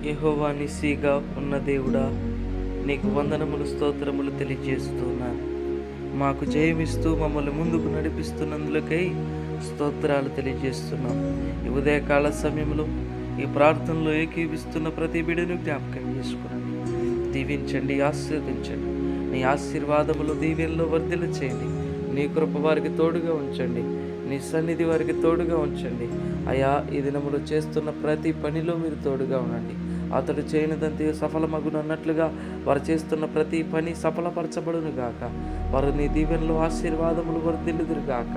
యెహోవా నిస్సీగా ఉన్న దేవుడా, నీకు వందనములు స్తోత్రములు తెలియజేస్తున్నాను. మాకు జయమిస్తూ మమ్మల్ని ముందుకు నడిపిస్తున్నందులకై స్తోత్రాలు తెలియజేస్తున్నాం. ఈ ఉదయకాల సమయంలో ఈ ప్రార్థనలో ఏకీవిస్తున్న ప్రతి బిడ్డను జ్ఞాపకం చేసుకునండి, దీవించండి, ఆశీర్వదించండి. నీ ఆశీర్వాదములు దీవెనలో వర్ధిల్ల చేయండి. నీ కృప వారికి తోడుగా ఉంచండి, నీ సన్నిధి వారికి తోడుగా ఉంచండి. అయా, ఈ దినములు చేస్తున్న ప్రతి పనిలో మీరు తోడుగా ఉండండి. అతడు చేయనిదంతే సఫలమగునన్నట్లుగా వారు చేస్తున్న ప్రతి పని సఫలపరచబడును గాక. వారు నీ దీవెనలో ఆశీర్వాదములు వర్ధిల్లుదురు గాక.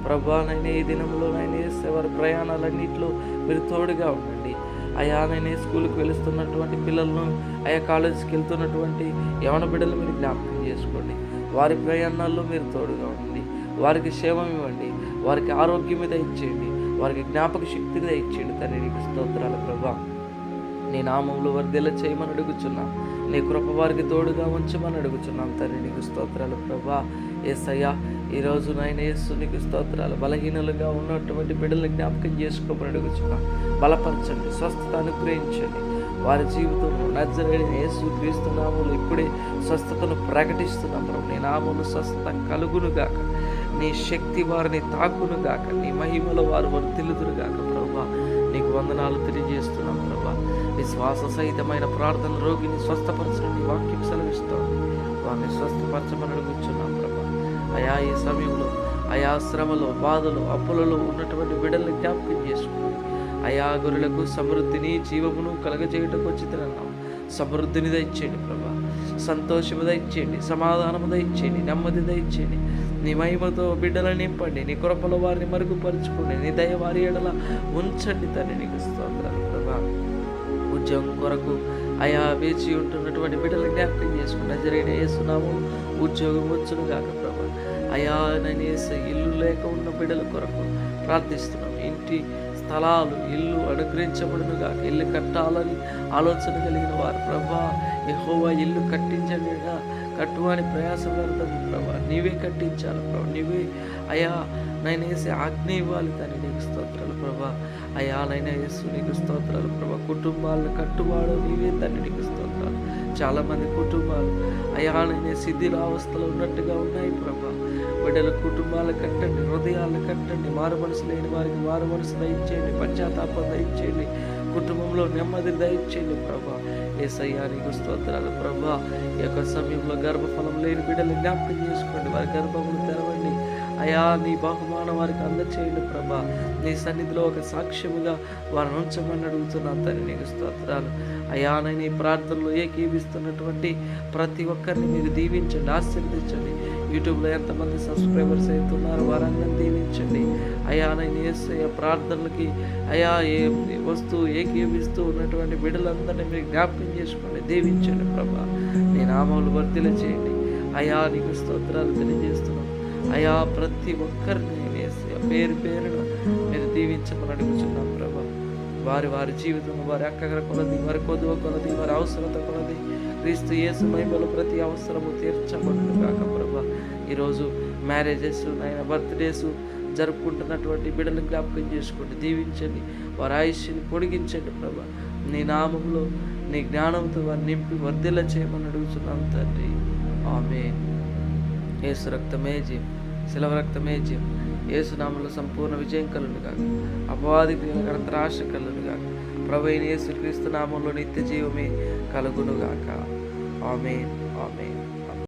ప్రభువా, నైనా ఈ దినములో వారి ప్రయాణాలన్నింటిలో మీరు తోడుగా ఉండండి. అయా, నైనా స్కూల్కి వెళుతున్నటువంటి పిల్లలను, అయా కాలేజీకి వెళ్తున్నటువంటి యవన బిడ్డలు మీరు జ్ఞాపకం చేసుకోండి. వారి ప్రయాణాల్లో మీరు తోడుగా ఉండండి. వారికి క్షేమం ఇవ్వండి, వారికి ఆరోగ్యం దయచేయండి, వారికి జ్ఞాపక శక్తిని దయచేయండి. తండ్రి, నీకు స్తోత్రాలు ప్రభా. నీ నామంలో వర్ధిల్ల చేయమని అడుగుచున్నాం. నీ కృప వారికి తోడుగా ఉంచమని అడుగుచున్నాం. తండ్రి, నీకు స్తోత్రాలు ప్రభా. యేసయ్యా, ఈరోజు నాయన యేసు నీకు స్తోత్రాలు. బలహీనలుగా ఉన్నటువంటి బిడ్డలను జ్ఞాపకం చేసుకోమని అడుగుచున్నాం. బలపరచండి, స్వస్థత అనుగ్రహించండి. వారి జీవితంలో నజరేయుడైన యేసు క్రీస్తు నామములో ఇప్పుడే స్వస్థతను ప్రకటిస్తున్నాం ప్రభు. నీ నామములో స్వస్థత కలుగునుగాక, నీ శక్తి వారిని తాకునుగాక, నీ మహిమలో వారు వర్ధిల్లుదురుగాక. ప్రభా, నీకు వందనాలు తెలియజేస్తున్నాం ప్రభా. విశ్వాస సహితమైన ప్రార్థన రోగిని స్వస్థపరచండి, వాక్యం సెలవిస్తాం. వారిని స్వస్థపరచమని అడుగుచున్నాం ప్రభా. అయా, ఈ సమయంలో అయా శ్రమలో, బాధలు, అప్పులలో ఉన్నటువంటి బిడ్డల్ని జ్ఞాపకం చేసుకోండి. అయా, గొర్రెలకు సమృద్ధిని, జీవమును కలగజేయటకు వచ్చితనన్నాం. సమృద్ధిని దయచేయండి ప్రభా. సంతోషము దయచేయండి, సమాధానము దయచేయండి, నెమ్మది దయచేయండి. నీ మహిమతో బిడ్డలను నింపండి, నీ కృపలో వారిని మరుగుపరుచుకోండి, నీ దయ వారి ఎడల ఉంచండి. తండ్రి, నీకు స్తోత్రాలు ప్రభా. ఉద్యోగం కొరకు అయా వేచి ఉంటున్నటువంటి బిడ్డలు జ్ఞాపకం చేసుకుంటా జరిగిన యేసునామం ఉద్యోగం వచ్చును గాక ప్రభా. అయా, నేను యేసు ఇల్లు లేక ఉన్న బిడ్డల కొరకు ప్రార్థిస్తున్నాం. ఇంటి స్థలాలు, ఇల్లు అనుగ్రహించబడును గాక. ఇల్లు కట్టాలని ఆలోచన కలిగిన వారు ప్రభా, యెహోవా ఇల్లు కట్టించండి, కట్టువాని ప్రయాసం వ్యర్థము ప్రభా. నీవే కట్టించాలి ప్రభా. నీవే అయా నైనా వేసి ఆజ్ఞ ఇవ్వాలి. తండ్రి, నీకు స్తోత్రాలు ప్రభా. అయా, నైనా యేసు నీకు స్తోత్రాలు ప్రభా. కుటుంబాలను కట్టువాడు నీవే తండ్రి, నీకు స్తోత్రాలు. చాలామంది కుటుంబాలు అయా నైనా శిథిలావస్థలో ఉన్నట్టుగా ఉన్నాయి ప్రభా. బిడ్డల కుటుంబాలు కట్టండి, హృదయాలను కట్టండి. మారు మనసు లేని వారికి మారు మనసు దయచేయండి, పశ్చాత్తాపం దయచేయండి, కుటుంబంలో నెమ్మది దయచేయండి ప్రభా. యేసయ్యా, నీకు స్తోత్రాలు ప్రభా. ఈ యొక్క సమయంలో గర్భఫలం లేని బిడ్డలు జ్ఞాపకం చేసుకోండి, వారి గర్భములు తెరవండి. అయా, నీ బహుమానం వారికి అందచేయండి ప్రభా. నీ సన్నిధిలో ఒక సాక్ష్యముగా వారిని ఉంచమని అడుగుతున్నాను. తండ్రి, నీకు స్తోత్రాలు. అయా, నేను ఈ ప్రార్థనలో ఏకీవిస్తున్నటువంటి ప్రతి ఒక్కరిని మీరు దీవించండి, ఆశీర్వదించండి. యూట్యూబ్లో ఎంతమంది సబ్స్క్రైబర్స్ అవుతున్నారో వారందరినీ దీవించండి. అయా, నేను యేసయ్య ప్రార్థనలకి అయా వస్తూ ఏకీవిస్తూ ఉన్నటువంటి బిడ్డలందరినీ మీరు జ్ఞాపకం చేసుకోండి, దీవించండి ప్రభా. నీ నామములు వర్ధిల్ల చేయండి. అయా, నీకు స్తోత్రాలు తెలియజేస్తున్నాం. అయా, ప్రతి ఒక్కరిని యేసయ్య పేరు పేరున మీరు దీవించమని అడుగుచున్నాం ప్రభా. వారి వారి జీవితం, వారి అక్కగర కొలది, వారి కొదువ కొలది, వారి అవసరత కొలది క్రీస్తు యేసు మహిమలో ప్రతి అవసరము తీర్చబడును గాక ప్రభా. ఈరోజు మ్యారేజెస్, నాయన బర్త్డేస్ జరుపుకుంటున్నటువంటి బిడ్డలను జ్ఞాపకం చేసుకోండి, దీవించండి, వారి ఆయుష్ని పొడిగించండి ప్రభా. నీ నామంలో నీ జ్ఞానంతో వారిని నింపి వర్ధిల్ల చేయమని అడుగుతున్నాం తండ్రి. ఆమేన్. యేసు రక్తమే జయం, శిలవ రక్తమే జయం. యేసు నామములో సంపూర్ణ విజయం కలుగును గాక. అపవాది క్రియల త్రాశ కలుగును గాక. ప్రభువైన యేసు క్రీస్తు నామంలో నిత్య జీవమే కలుగును గాక. ఆమేన్.